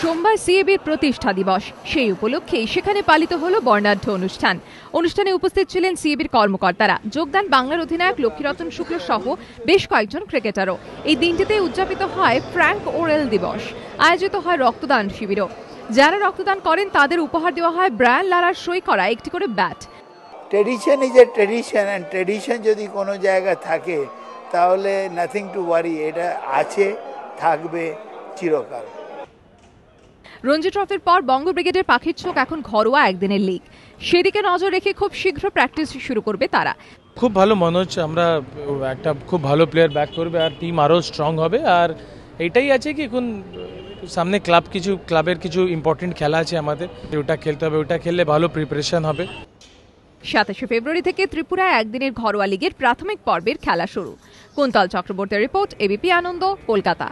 সোমবার সিএবির প্রতিষ্ঠা দিবস। সেই উপলক্ষে সেখানে পালিত হলো বর্ণাঢ্য অনুষ্ঠান। অনুষ্ঠানে উপস্থিত ছিলেন সিএবির কর্মকর্তারা। যোগদান বাংলার অধিনায়ক লক্ষ্মীরতন শুক্ল সহ বেশ কয়েকজন ক্রিকেটারও। এই দিনটিতে উদযাপিত হয় ফ্র্যাঙ্ক ওরেল দিবস। আয়োজিত হয় রক্তদান শিবিরও। যারা রক্তদান করেন তাদের উপহার দেওয়া হয় ব্রায়ান লারার সই করা একটি করে bat. Tradition is a tradition, and tradition যদি কোনো জায়গায় থাকে তাহলে নাথিং টু ওয়ারি, এটা আছে, থাকবে চিরকাল। রঞ্জি ট্রফির পর বঙ্গ ব্রিগেডের পাখির চোখ এখন ঘরোয়া একদিনের লিগ। সেদিকে নজর রেখে খুব শীঘ্র প্র্যাকটিস শুরু করবে তারা। খুব ভালো মনে হচ্ছে, আমরা একটা খুব ভালো প্লেয়ার ব্যাক করবে আর টিম আরও স্ট্রং হবে। আর এটাই আছে কি এখন সামনে ক্লাবের কিছু ইম্পর্টেন্ট খেলা আছে আমাদের, ওটা খেলতে হবে, ওটা খেললে ভালো প্রিপারেশন হবে। 27শে ফেব্রুয়ারি থেকে ত্রিপুরায় একদিনের ঘরোয়া লিগের প্রাথমিক পর্বের খেলা শুরু। কুন্তল চক্রবর্তীর রিপোর্ট, এবিপি আনন্দ, কলকাতা।